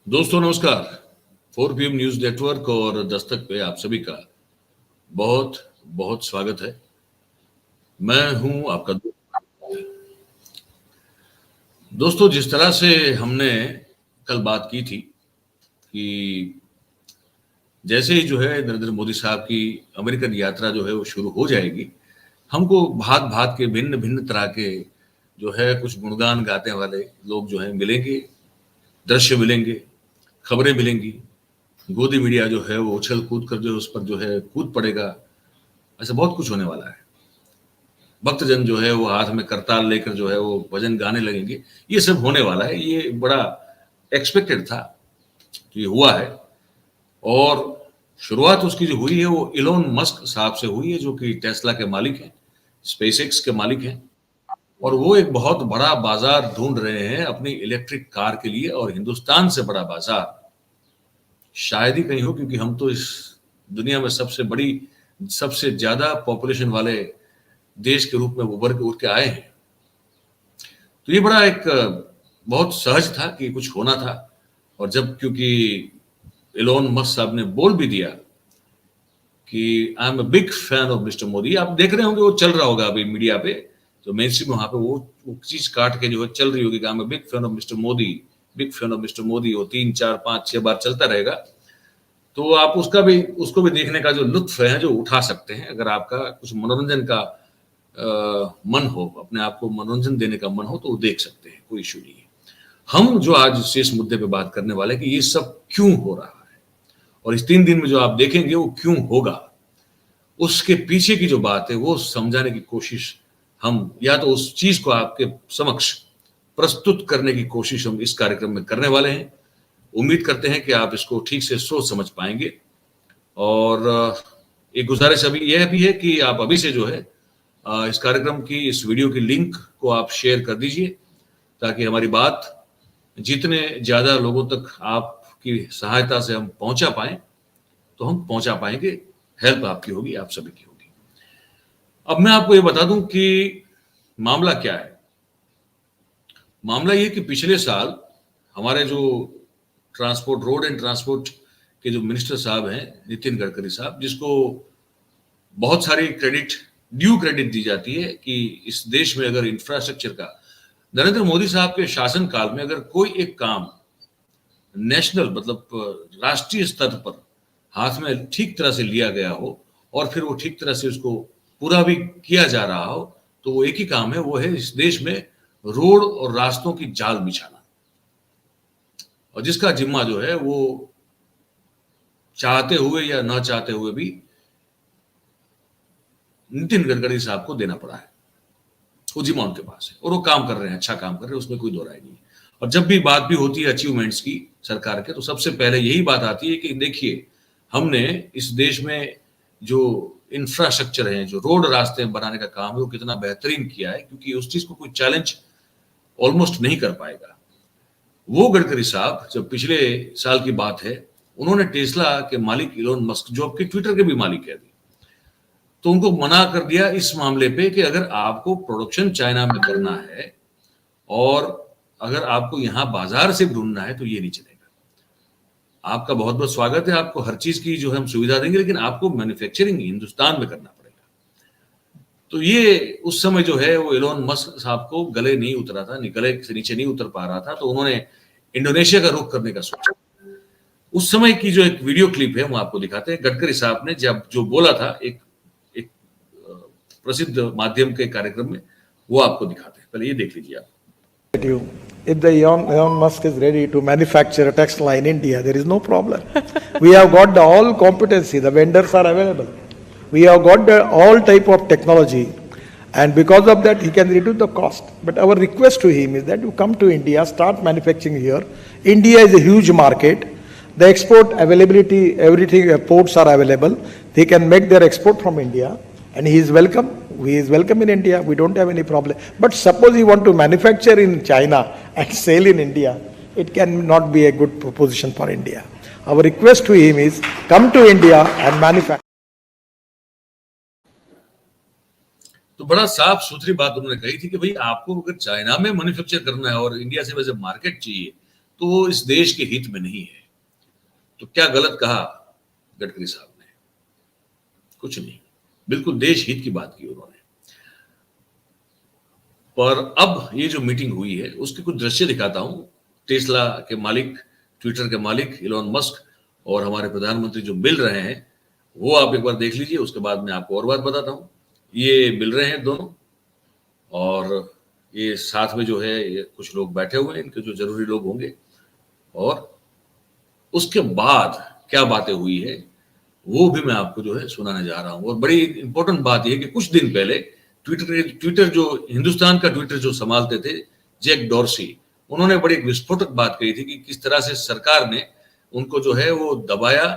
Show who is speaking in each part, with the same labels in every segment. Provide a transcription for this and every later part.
Speaker 1: दोस्तों नमस्कार। 4PM news network और दस्तक पे आप सभी का बहुत बहुत स्वागत है। मैं हूं आपका दोस्तों। जिस तरह से हमने कल बात की थी कि जैसे ही जो है नरेंद्र मोदी साहब की अमेरिकन यात्रा जो है वो शुरू हो जाएगी, हमको भांत भांत के भिन्न भिन्न तरह के जो है कुछ गुणगान गाने वाले लोग जो है मिलेंगे, दृश्य मिलेंगे, खबरें मिलेंगी। गोदी मीडिया जो है वो उछल कूद कर जो है उस पर जो है कूद पड़ेगा। ऐसा बहुत कुछ होने वाला है। भक्तजन जो है वो हाथ में करताल लेकर जो है वो भजन गाने लगेंगे। ये सब होने वाला है। ये बड़ा एक्सपेक्टेड था, ये हुआ है। और शुरुआत उसकी जो हुई है वो इलोन मस्क साहब से हुई है, जो कि टेस्ला के मालिक हैं, स्पेसएक्स के मालिक हैं। और वो एक बहुत बड़ा बाजार ढूंढ रहे हैं अपनी इलेक्ट्रिक कार के लिए, और हिंदुस्तान से बड़ा बाजार शायद ही कहीं हो, क्योंकि हम तो इस दुनिया में सबसे ज्यादा पॉपुलेशन वाले देश के रूप में उभर के उठ के आए हैं। तो ये बड़ा एक बहुत सहज था कि कुछ होना था। और जब क्योंकि इलोन मस्क साहब ने बोल भी दिया कि I am a big fan of mister Modi, आप देख रहे होंगे वो चल रहा होगा अभी मीडिया पे, तो मेन स्ट्रीम वहां पे वो चीज काट के जो है चल रही होगी कि I am a big fan of mister Modi, big fan of mister Modi. वो 3, 4, 5, 6 बार चलता रहेगा। तो आप उसको भी देखने का जो लुत्फ है जो उठा सकते हैं। अगर आपका कुछ मनोरंजन का मन हो, अपने आप को मनोरंजन देने का मन हो, तो वो देख सकते हैं, कोई इशू नहीं है। हम जो आज शेष मुद्दे पे बात करने वाले हैं कि ये सब क्यों हो रहा है, और इस 3 दिन में जो आप देखेंगे वो क्यों होगा, उसके पीछे की जो बात है वो समझाने की कोशिश हम, या तो उस चीज को आपके समक्ष प्रस्तुत करने की कोशिश हम इस कार्यक्रम में करने वाले हैं। उम्मीद करते हैं कि आप इसको ठीक से सोच समझ पाएंगे। और एक गुजारिश अभी यह भी है कि आप अभी से जो है इस कार्यक्रम की, इस वीडियो की लिंक को आप शेयर कर दीजिए, ताकि हमारी बात जितने ज्यादा लोगों तक आपकी सहायता से हम पहुंचा पाए, तो हम पहुंचा पाएंगे। हेल्प आपकी होगी, आप सभी की होगी। अब मैं आपको ये बता दूं कि मामला क्या है। मामला ये कि पिछले साल हमारे जो रोड एंड ट्रांसपोर्ट के जो मिनिस्टर साहब हैं, नितिन गडकरी साहब, जिसको बहुत सारी ड्यू क्रेडिट दी जाती है कि इस देश में अगर इंफ्रास्ट्रक्चर का नरेंद्र मोदी साहब के शासन काल में अगर कोई एक काम नेशनल मतलब राष्ट्रीय स्तर पर हाथ में ठीक तरह से लिया गया हो, और फिर वो ठीक तरह से उसको पूरा भी किया जा रहा हो, तो वो एक ही काम है, वो है इस देश में रोड और रास्तों की जाल बिछाना। और जिसका जिम्मा जो है वो चाहते हुए या ना चाहते हुए भी नितिन गडकरी साहब को देना पड़ा है। वो जिम्मा उनके पास है और वो काम कर रहे हैं, अच्छा काम कर रहे हैं, उसमें कोई दो राय नहीं है। और जब भी बात भी होती है अचीवमेंट्स की सरकार के, तो सबसे पहले यही बात आती है कि देखिए, हमने इस देश में जो इंफ्रास्ट्रक्चर है, जो रोड रास्ते बनाने का काम है, वो कितना बेहतरीन किया है, क्योंकि उस चीज को कोई चैलेंज ऑलमोस्ट नहीं कर पाएगा। वो गडकरी साहब, जब पिछले साल की बात है, उन्होंने टेस्ला के मालिक इलोन मस्क, जो आपके ट्विटर के भी मालिक है, तो उनको मना कर दिया इस मामले पे कि अगर आपको प्रोडक्शन चाइना में करना है और अगर आपको यहां बाजार से ढूंढना है, तो ये नहीं चलेगा। आपका बहुत बहुत स्वागत है, आपको हर चीज की जो है हम सुविधा देंगे, लेकिन आपको मैन्युफैक्चरिंग हिंदुस्तान में करना पड़ेगा। तो ये उस समय जो है वो इलोन मस्क साहब को गले नहीं उतरा था, गले से नीचे नहीं उतर पा रहा था, तो उन्होंने इंडोनेशिया का रुख करने का सोचा। उस समय की जो एक वीडियो क्लिप है वो आपको दिखाते हैं। गडकरी साहब ने जब जो बोला था एक प्रसिद्ध माध्यम के कार्यक्रम में, वो आपको दिखाते हैं। पहले ये देख लीजिए आप।
Speaker 2: If the Elon Musk is ready to manufacture a Tesla in India, there is no problem. We have got the all competency, the vendors are available. We have got the all type of technology, and because of that he can reduce the cost. But our request to him is that you come to India, start manufacturing here. India is a huge market. The export availability, everything, ports are available. They can make their export from India, and he is welcome. He is welcome in India. We don't have any problem. But suppose he want to manufacture in China and sell in India, it cannot be a good proposition for India. Our request to him is come to India and manufacture.
Speaker 1: तो बड़ा साफ सुथरी बात उन्होंने कही थी कि भाई आपको अगर चाइना में मैन्युफैक्चर करना है और इंडिया से वैसे मार्केट चाहिए, तो वो इस देश के हित में नहीं है। तो क्या गलत कहा गडकरी साहब ने? कुछ नहीं, बिल्कुल देश हित की बात की उन्होंने। पर अब ये जो मीटिंग हुई है उसके कुछ दृश्य दिखाता हूं। टेस्ला के मालिक, ट्विटर के मालिक इलॉन मस्क और हमारे प्रधानमंत्री जो मिल रहे हैं, वो आप एक बार देख लीजिए, उसके बाद मैं आपको और बात बताता हूं। ये मिल रहे हैं दोनों, और ये साथ में जो है ये कुछ लोग बैठे हुए हैं, इनके जो जरूरी लोग होंगे। और उसके बाद क्या बातें हुई है वो भी मैं आपको जो है सुनाने जा रहा हूं। और बड़ी इंपॉर्टेंट बात यह है कि कुछ दिन पहले ट्विटर जो हिंदुस्तान का ट्विटर जो संभालते थे, जैक डॉर्सी, उन्होंने बड़ी एक विस्फोटक बात कही थी कि किस तरह से सरकार ने उनको जो है वो दबाया,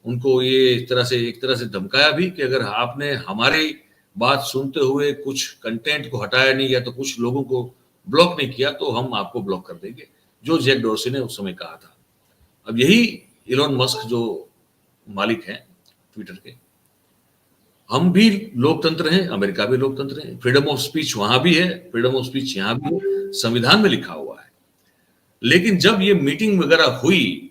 Speaker 1: उनको ये एक तरह से धमकाया भी कि अगर आपने हमारी बात सुनते हुए कुछ कंटेंट को हटाया नहीं या तो कुछ लोगों को ब्लॉक नहीं किया तो हम आपको ब्लॉक कर देंगे, जो जैक डॉर्सी ने उस समय कहा था। अब यही इलॉन मस्क जो मालिक हैं ट्विटर के, हम भी लोकतंत्र हैं, अमेरिका भी लोकतंत्र है, फ्रीडम ऑफ स्पीच वहां भी है, फ्रीडम ऑफ स्पीच यहां भी है, संविधान में लिखा हुआ है। लेकिन जब ये मीटिंग वगैरह हुई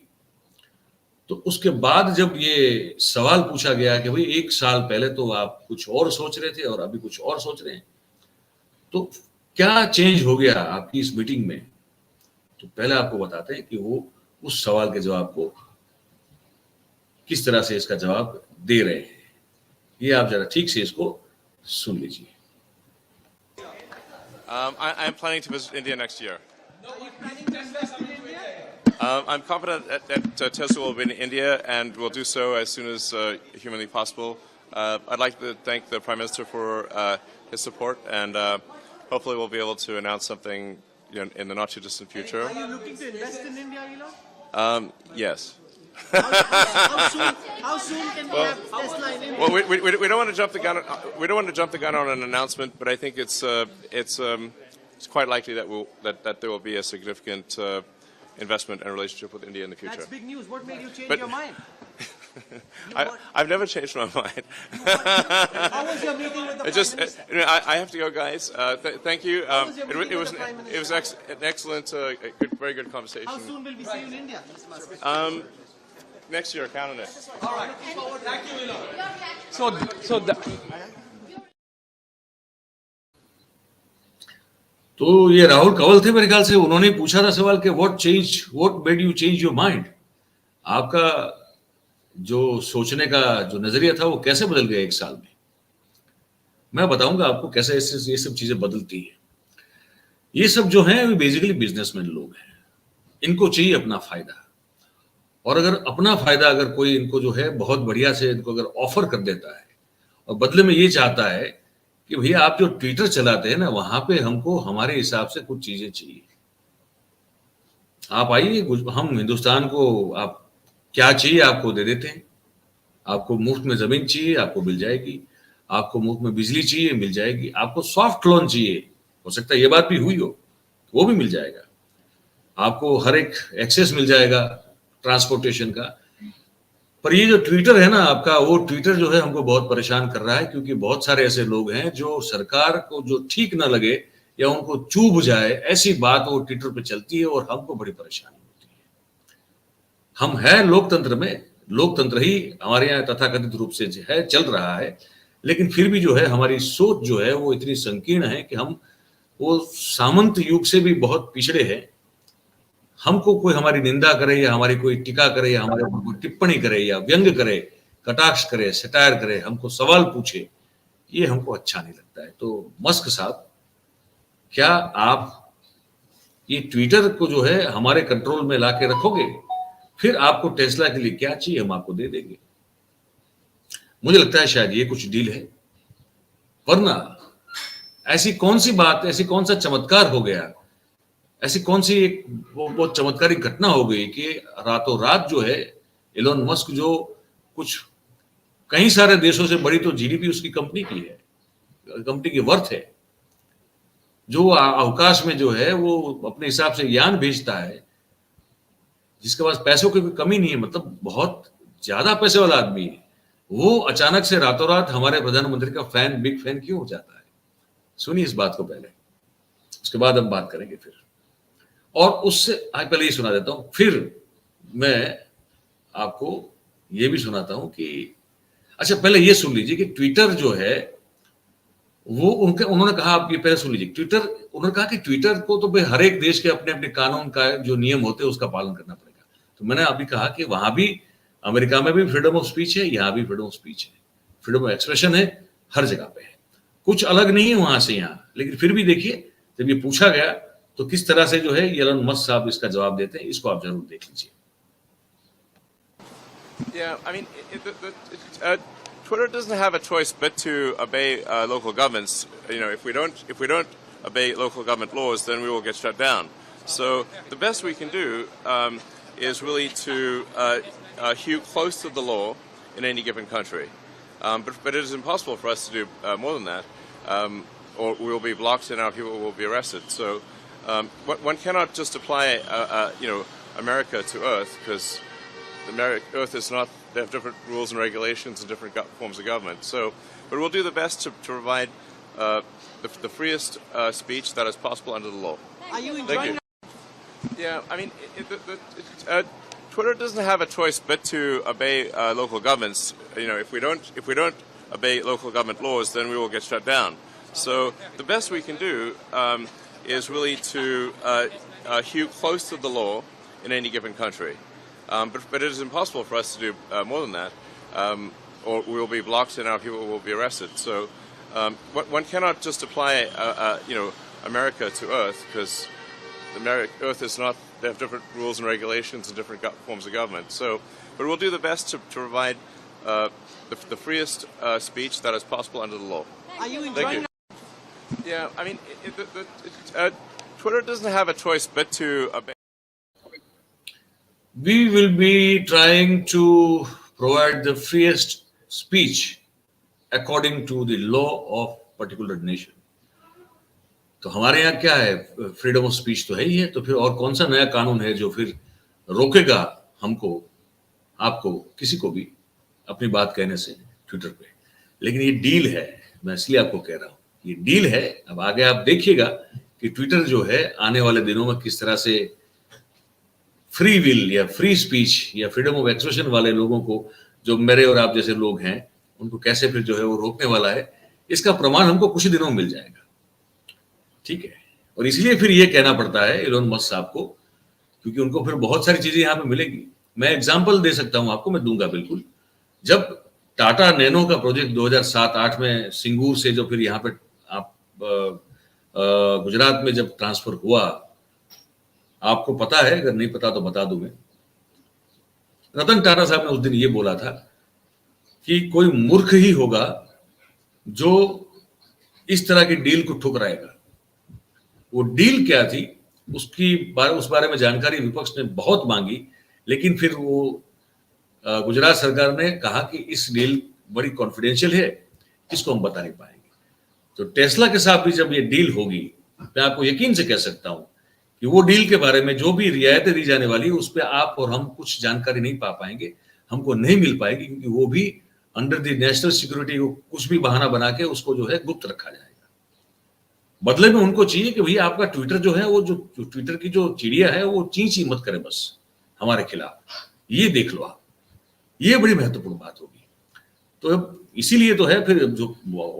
Speaker 1: तो उसके बाद जब ये सवाल पूछा गया कि भाई 1 साल पहले तो आप कुछ और सोच रहे थे और अभी कुछ और सोच रहे हैं, तो क्या चेंज हो गया आपकी इस मीटिंग में? तो पहले आपको बताते हैं कि वो उस सवाल के जवाब को किस तरह से इसका जवाब दे रहे हैं। ये आप जरा ठीक से इसको सुन लीजिए।
Speaker 3: I'm planning to visit India next year. I'm confident that Tesla will be in India and will do so as soon as humanly possible. I'd like to thank the Prime Minister for his support, and hopefully we'll be able to announce something in the not too distant future.
Speaker 4: Are you looking to invest in India, Elon?
Speaker 3: Yes.
Speaker 4: How soon can we have Tesla in India?
Speaker 3: Well, we don't want to jump the gun. We don't want to jump the gun on an announcement, but I think it's quite likely that there will be a significant investment and relationship with India in the future.
Speaker 4: That's big news. What made you change
Speaker 3: But-
Speaker 4: your mind?
Speaker 3: I've never changed my mind.
Speaker 4: How was your meeting with the
Speaker 3: It
Speaker 4: Prime
Speaker 3: just,
Speaker 4: Minister?
Speaker 3: I have to go, guys. Thank you.
Speaker 4: How was your meeting
Speaker 3: It
Speaker 4: with
Speaker 3: was
Speaker 4: the Prime Minister?
Speaker 3: it was an excellent, very good conversation.
Speaker 4: How soon will we see you in India, Mr. Musk?
Speaker 3: Next year, count on it.
Speaker 1: तो ये राहुल कंवल थे मेरे ख्याल से, उन्होंने पूछा था सवाल कि what made you change your mind? आपका जो सोचने का जो नजरिया था वो कैसे बदल गया 1 साल में? मैं बताऊंगा आपको कैसे ये सब चीजें बदलती है। ये सब जो है बेसिकली बिजनेसमैन लोग हैं, इनको चाहिए अपना फायदा। और अगर अपना फायदा अगर कोई इनको जो है बहुत बढ़िया से इनको अगर ऑफर कर देता है और बदले में ये चाहता है कि भैया आप जो ट्विटर चलाते हैं ना, वहां पे हमको हमारे हिसाब से कुछ चीजें चाहिए, आप आइए, हम हिंदुस्तान को आप क्या चाहिए आपको दे देते हैं। आपको मुफ्त में जमीन चाहिए, आपको मिल जाएगी। आपको मुफ्त में बिजली चाहिए, मिल जाएगी। आपको सॉफ्ट लोन चाहिए, हो सकता है ये बात भी हुई हो, वो भी मिल जाएगा। आपको हर एक एक्सेस मिल जाएगा ट्रांसपोर्टेशन का। पर ये जो ट्विटर है ना आपका, वो ट्विटर जो है हमको बहुत परेशान कर रहा है, क्योंकि बहुत सारे ऐसे लोग हैं जो सरकार को जो ठीक ना लगे या उनको चुभ जाए ऐसी बात वो ट्विटर पे चलती है और हमको बड़ी परेशानी होती है। हम हैं लोकतंत्र में, लोकतंत्र ही हमारे यहाँ तथाकथित रूप से जो है चल रहा है, लेकिन फिर भी जो है हमारी सोच जो है वो इतनी संकीर्ण है कि हम वो सामंत युग से भी बहुत पिछड़े हैं। हमको कोई हमारी निंदा करे या हमारी कोई टीका करे या हमारे ऊपर कोई टिप्पणी करे या व्यंग करे, कटाक्ष करे, सटायर करे, हमको सवाल पूछे, ये हमको अच्छा नहीं लगता है। तो मस्क साहब, क्या आप ये ट्विटर को जो है हमारे कंट्रोल में लाके रखोगे? फिर आपको टेस्ला के लिए क्या चाहिए हम आपको दे देंगे। मुझे लगता है शायद ये कुछ डील है, वरना ऐसी कौन सी बात, ऐसी कौन सा चमत्कार हो गया, ऐसी कौन सी एक बहुत चमत्कारिक घटना हो गई कि रातों रात जो है इलॉन मस्क, जो कुछ कई सारे देशों से बड़ी तो जीडीपी उसकी कंपनी की है, कंपनी की वर्थ है, जो अवकाश में जो है वो अपने हिसाब से यान भेजता है, जिसके पास पैसों की कोई कमी नहीं है, मतलब बहुत ज्यादा पैसे वाला आदमी है, वो अचानक से रातों रात हमारे प्रधानमंत्री का फैन, बिग फैन क्यों हो जाता है? सुनिए इस बात को पहले, उसके बाद हम बात करेंगे फिर। और उससे पहले ये सुना देता हूं, फिर मैं आपको ये भी सुनाता हूं कि अच्छा पहले ये सुन लीजिए कि ट्विटर जो है वो उन्होंने कहा, आप ये पहले सुन लीजिए, ट्विटर, उन्होंने कहा कि ट्विटर को तो भाई हर एक देश के अपने अपने कानून का जो नियम होते हैं उसका पालन करना पड़ेगा। तो मैंने अभी कहा कि वहां भी, अमेरिका में भी फ्रीडम ऑफ स्पीच है, यहां भी फ्रीडम ऑफ स्पीच है, फ्रीडम ऑफ एक्सप्रेशन है, हर जगह पे है, कुछ अलग नहीं है वहां से यहां। लेकिन फिर भी देखिए, जब ये पूछा गया तो किस तरह से जो है एलन मस्क साहब इसका जवाब देते हैं, इसको आप जरूर देख लीजिए।
Speaker 3: Yeah, I mean, Twitter doesn't have a choice but to obey local governments. You know, if we don't obey local government laws, then we will get shut down. So the best we can do is really to hew close to the law in any given country. But it is impossible for us to do more than that, or we will be blocked and our people will be arrested. So one cannot just apply, America to Earth, because Earth is not. They have different rules and regulations and different forms of government. So, but we'll do the best to provide the freest speech that is possible under the law.
Speaker 4: Are you
Speaker 3: Thank
Speaker 4: enjoying?
Speaker 3: you. Yeah, I mean, Twitter doesn't have a choice but to obey local governments. You know, if we don't obey local government laws, then we will get shut down. So the best we can do is really to hew close to the law in any given country. But it is impossible for us to do more than that, or we will be blocked and our people will be arrested. So one cannot just apply, America to Earth, because Earth is not. They have different rules and regulations and different forms of government. So, but we'll do the best to provide the freest speech that is possible under the law.
Speaker 4: Are you
Speaker 3: Thank
Speaker 4: enjoying?
Speaker 3: you. Yeah, I mean, Twitter doesn't have a choice but to obey.
Speaker 1: We will be trying to provide the freest speech according to the law of particular nation. तो हमारे यहाँ क्या है, freedom of speech तो है ही है, तो फिर और कौन सा नया कानून है जो फिर रोकेगा हमको, आपको, किसी को भी अपनी बात कहने से ट्विटर पे। लेकिन ये डील है, मैं इसलिए आपको कह रहा हूँ, ये डील है। अब आगे आप देखिएगा कि ट्विटर जो है आने वाले दिनों में किस तरह से फ्री विल या फ्री स्पीच या फ्रीडम ऑफ एक्सप्रेशन वाले लोगों को, जो मेरे और आप जैसे लोग हैं, उनको कैसे फिर जो है वो रोकने वाला है, इसका प्रमाण हमको कुछ दिनों में मिल जाएगा। ठीक है, और इसलिए फिर ये कहना पड़ता है एलोन मस्क साहब को, क्योंकि उनको फिर बहुत सारी चीजें यहाँ पे मिलेंगी। मैं एग्जांपल दे सकता हूं आपको, मैं दूंगा बिल्कुल। जब टाटा नैनो का प्रोजेक्ट 2007-8 में सिंगूर से जो फिर यहाँ पे आप गुजरात में जब ट्रांसफर हुआ, आपको पता है, अगर नहीं पता तो बता दूं मैं, रतन टाटा साहब ने उस दिन ये बोला था कि कोई मूर्ख ही होगा जो इस तरह की डील को ठुकराएगा। वो डील क्या थी उस बारे में जानकारी विपक्ष ने बहुत मांगी, लेकिन फिर वो गुजरात सरकार ने कहा कि इस डील बड़ी कॉन्फिडेंशियल है, इसको हम बता नहीं पाएंगे। तो टेस्ला के साथ भी जब ये डील होगी, मैं आपको यकीन से कह सकता हूं कि वो डील के बारे में जो भी रियायतें दी जाने वाली, उस पर आप और हम कुछ जानकारी नहीं पा पाएंगे, हमको नहीं मिल पाएगी, क्योंकि वो भी अंडर द नेशनल सिक्योरिटी को कुछ भी बहाना बना के उसको जो है गुप्त रखा जाएगा। बदले में उनको चाहिए कि भैया आपका ट्विटर जो है, वो जो ट्विटर की जो चिड़िया है वो ची ची मत करे बस हमारे खिलाफ, ये देख लो आप, ये बड़ी महत्वपूर्ण बात होगी। तो इसीलिए तो है फिर जो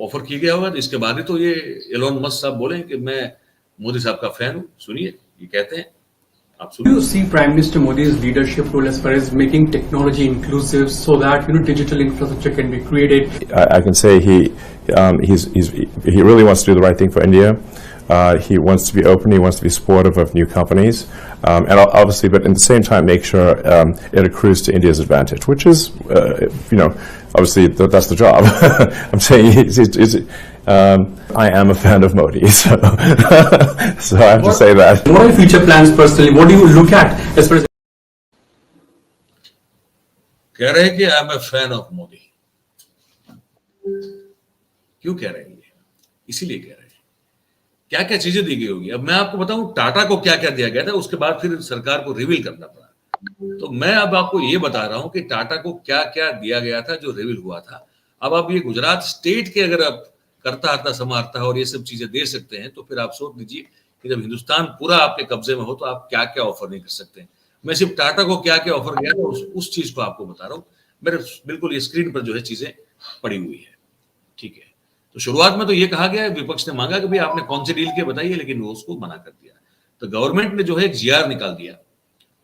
Speaker 1: ऑफर किया गया होगा, तो इसके बाद ही तो ये एलोन मस्क साहब बोले कि मैं मोदी साहब का फैन हूं। सुनिए ये कहते हैं, आप
Speaker 5: Do you
Speaker 1: सुनिए।
Speaker 5: see Prime Minister Modi's leadership role as far as making technology inclusive so that digital infrastructure can be created?
Speaker 6: I can say he really wants to do the right thing for India. He wants to be open. He wants to be supportive of new companies, and obviously, but at the same time, make sure it accrues to India's advantage, which is, obviously that's the job. I'm saying I am a fan of Modi, so so I have to say that.
Speaker 5: What are your future plans personally? What do you look at as far as
Speaker 1: कह रहे हैं कि I am a fan of Modi. क्यों कह रहे हैं ये? इसीलिए कह रहे हैं, क्या क्या चीजें दी गई होगी। अब मैं आपको बताऊं टाटा को क्या क्या दिया गया था, उसके बाद फिर सरकार को रिवील करना पड़ा। तो मैं अब आपको ये बता रहा हूं कि टाटा को क्या क्या दिया गया था जो रिवील हुआ था। अब आप ये गुजरात स्टेट के अगर आप करता हरता समारता और ये सब चीजें दे सकते हैं, तो फिर आप सोच लीजिए कि जब हिंदुस्तान पूरा आपके कब्जे में हो तो आप क्या क्या ऑफर नहीं कर सकते। मैं सिर्फ टाटा को क्या क्या ऑफर किया था उस चीज को आपको बता रहा हूँ। मेरे बिल्कुल ये स्क्रीन पर जो है चीजें पड़ी हुई है, ठीक है। तो शुरुआत में तो ये कहा गया, विपक्ष ने मांगा कि भाई आपने कौन सी डील किया बताइए, लेकिन वो उसको मना कर दिया। तो गवर्नमेंट ने जो है एक जीआर निकाल दिया,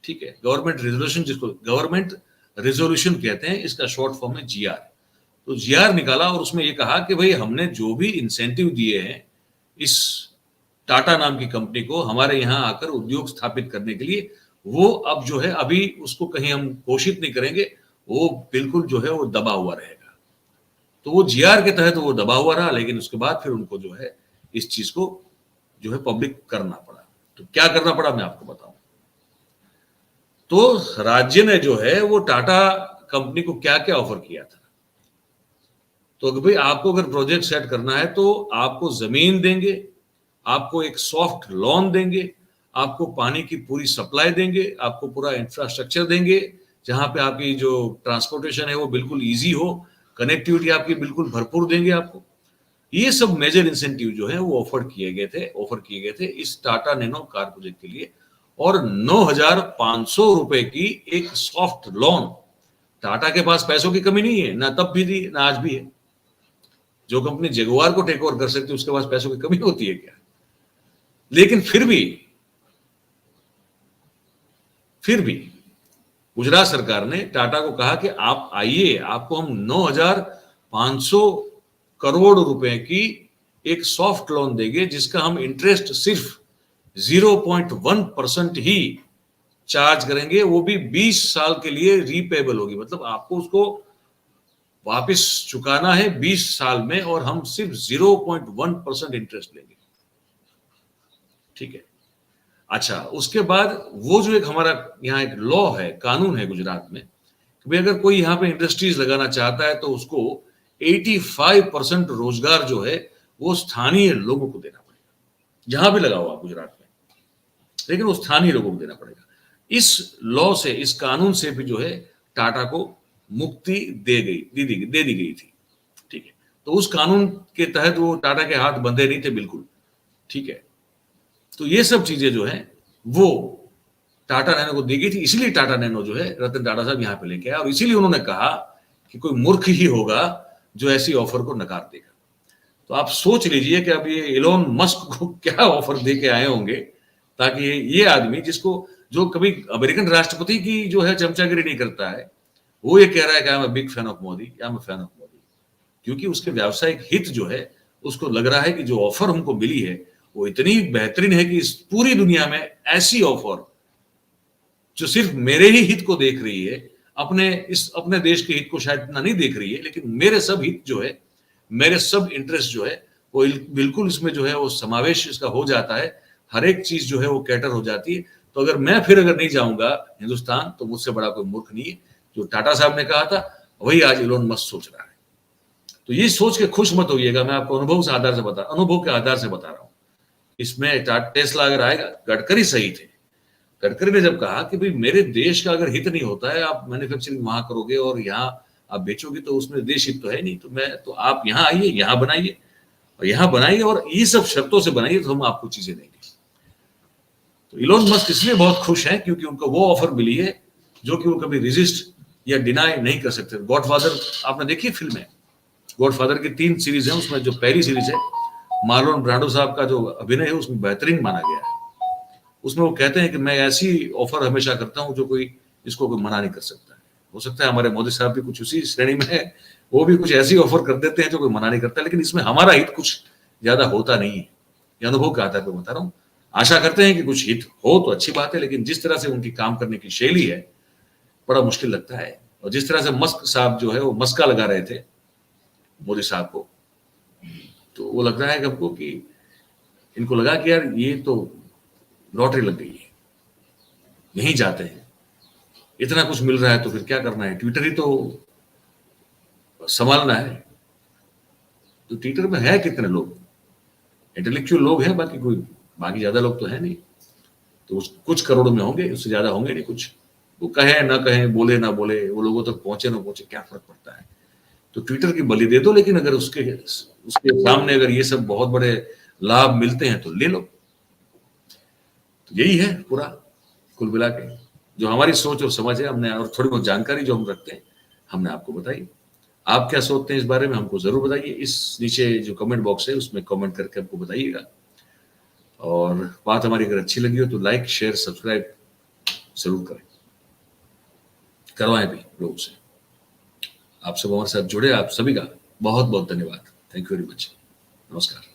Speaker 1: ठीक है, गवर्नमेंट रेजोल्यूशन, जिसको गवर्नमेंट रेजोल्यूशन कहते हैं, इसका शॉर्ट फॉर्म है जीआर। तो जीआर निकाला और उसमें ये कहा कि भाई हमने जो भी इंसेंटिव दिए हैं इस टाटा नाम की कंपनी को हमारे यहाँ आकर उद्योग स्थापित करने के लिए, वो अब जो है अभी उसको कहीं हम घोषित नहीं करेंगे, वो बिल्कुल जो है वो दबा हुआ रहेगा। तो वो जीआर के तहत वो दबा हुआ रहा, लेकिन उसके बाद फिर उनको जो है इस चीज को जो है पब्लिक करना पड़ा। तो क्या करना पड़ा मैं आपको बताऊं। तो राज्य ने जो है वो टाटा कंपनी को क्या क्या ऑफर किया था। तो भाई आपको अगर प्रोजेक्ट सेट करना है तो आपको जमीन देंगे, आपको एक सॉफ्ट लोन देंगे, आपको पानी की पूरी सप्लाई देंगे, आपको पूरा इंफ्रास्ट्रक्चर देंगे, जहां पे आपकी जो ट्रांसपोर्टेशन है वो बिल्कुल इजी हो, कनेक्टिविटी आपकी बिल्कुल भरपूर देंगे आपको। ये सब मेजर इंसेंटिव जो है वो ऑफर किए गए थे इस टाटा नैनो कार प्रोजेक्ट के लिए। और 9,500 रुपए की एक सॉफ्ट लोन। टाटा के पास पैसों की कमी नहीं है, ना तब भी थी ना आज भी है। जो कंपनी जगुआर को टेक ओवर कर सकती है उसके पास पैसों की कमी होती है क्या? लेकिन फिर भी गुजरात सरकार ने टाटा को कहा कि आप आइए, आपको हम 9,500 करोड़ रुपए की एक सॉफ्ट लोन देंगे, जिसका हम इंटरेस्ट सिर्फ 0.1% ही चार्ज करेंगे, वो भी 20 साल के लिए रीपेबल होगी। मतलब आपको उसको वापस चुकाना है 20 साल में, और हम सिर्फ 0.1% इंटरेस्ट लेंगे, ठीक है। अच्छा, उसके बाद वो जो एक हमारा यहाँ एक लॉ है, कानून है गुजरात में, कि भाई अगर कोई यहाँ पे इंडस्ट्रीज लगाना चाहता है तो उसको 85% रोजगार जो है वो स्थानीय लोगों को देना पड़ेगा, जहां भी लगा हुआ गुजरात में, लेकिन वो स्थानीय लोगों को देना पड़ेगा। इस लॉ से, इस कानून से भी जो है टाटा को मुक्ति दे दी गई थी, ठीक है। तो उस कानून के तहत वो टाटा के हाथ बंधे नहीं थे बिल्कुल, ठीक है। तो ये सब चीजें जो है वो टाटा नैनो को दी गई थी, इसीलिए टाटा नैनो जो है रतन टाटा साहब यहाँ पे लेके आए, और इसीलिए उन्होंने कहा कि कोई मूर्ख ही होगा जो ऐसी ऑफर को नकार देगा। तो आप सोच लीजिए कि अब ये इलोन मस्क को क्या ऑफर दे के आए होंगे, ताकि ये आदमी जो कभी अमेरिकन राष्ट्रपति की जो है चमचागिरी नहीं करता है, वो ये कह रहा है कि I am a big fan of Modi, I am a fan of Modi, क्योंकि उसके व्यावसायिक हित जो है उसको लग रहा है कि जो ऑफर हमको मिली है वो इतनी बेहतरीन है कि इस पूरी दुनिया में ऐसी ऑफर जो सिर्फ मेरे ही हित को देख रही है, अपने देश के हित को शायद इतना नहीं देख रही है, लेकिन मेरे सब हित जो है, मेरे सब इंटरेस्ट जो है वो बिल्कुल इसमें जो है वो समावेश इसका हो जाता है, हर एक चीज जो है वो कैटर हो जाती है। तो अगर नहीं जाऊंगा हिंदुस्तान, तो मुझसे बड़ा कोई मूर्ख नहीं है। जो टाटा साहब ने कहा था वही आज इलोन मस्क सोच रहा है। तो ये सोच के खुश मत होइएगा, मैं आपको अनुभव के आधार से बता रहा हूं। इसमें टेस्ला अगर आएगा, गडकरी सही थे। गडकरी ने जब कहा कि भाई मेरे देश का अगर हित नहीं होता है, आप मैन्युफैक्चरिंग वहां करोगे और यहाँ आप बेचोगे, तो उसमें देश हित तो है नहीं, तो आप यहाँ आइए, यहाँ बनाइए, और यहाँ बनाइए, और ये सब शर्तों से बनाइए, तो हम आपको चीजें देंगे। तो इलोन मस्क इसलिए बहुत खुश हैं क्योंकि उनको वो ऑफर मिली है जो कि वो कभी रेजिस्ट या डिनाई नहीं कर सकते। गॉडफादर आपने देखी फिल्म है, गॉडफादर की 3 सीरीज है, उसमें जो पहली सीरीज है मार्लोन ब्रांडो साहब का जो अभिनय है उसमें बेहतरीन माना गया है। उसमें वो कहते हैं कि मैं ऐसी ऑफर हमेशा करता हूं जो कोई मना नहीं कर सकता है। हो सकता है हमारे मोदी साहब भी कुछ उसी श्रेणी में है, वो भी कुछ ऐसी ऑफर कर देते हैं जो कोई मना नहीं करता, लेकिन इसमें हमारा हित कुछ ज्यादा होता नहीं है। ये अनुभव के आधार पर बता रहा हूँ। आशा करते हैं कि कुछ हित हो तो अच्छी बात है, लेकिन जिस तरह से उनकी काम करने की शैली है बड़ा मुश्किल लगता है। और जिस तरह से मस्क साहब जो है वो मस्का लगा रहे थे मोदी साहब को, तो वो लग रहा है हमको कि इनको लगा कि यार ये तो लॉटरी लग गई है, यहीं जाते हैं, इतना कुछ मिल रहा है तो फिर क्या करना है, ट्विटर ही तो संभालना है। तो ट्विटर में है कितने लोग, इंटेलेक्चुअल लोग हैं, बाकी ज्यादा लोग तो है नहीं। तो कुछ करोड़ में होंगे, उससे ज्यादा होंगे नहीं। कुछ वो कहे ना कहे, बोले ना बोले, वो लोगों तक पहुंचे ना पहुंचे, क्या फर्क पड़ता है। तो ट्विटर की बलि दे दो, लेकिन अगर उसके सामने अगर ये सब बहुत बड़े लाभ मिलते हैं तो ले लो। यही है पूरा कुल मिला के जो हमारी सोच और समझ है, हमने और थोड़ी बहुत जानकारी जो हम रखते हैं हमने आपको बताई। आप क्या सोचते हैं इस बारे में हमको जरूर बताइए। इस नीचे जो कमेंट बॉक्स है उसमें कमेंट करके हमको बताइएगा। और बात हमारी अगर अच्छी लगी हो तो लाइक शेयर सब्सक्राइब जरूर करें, करवाएं भी लोगों से। आप सब हमारे साथ जुड़े, आप सभी का बहुत बहुत धन्यवाद। Thank you very much. नमस्कार।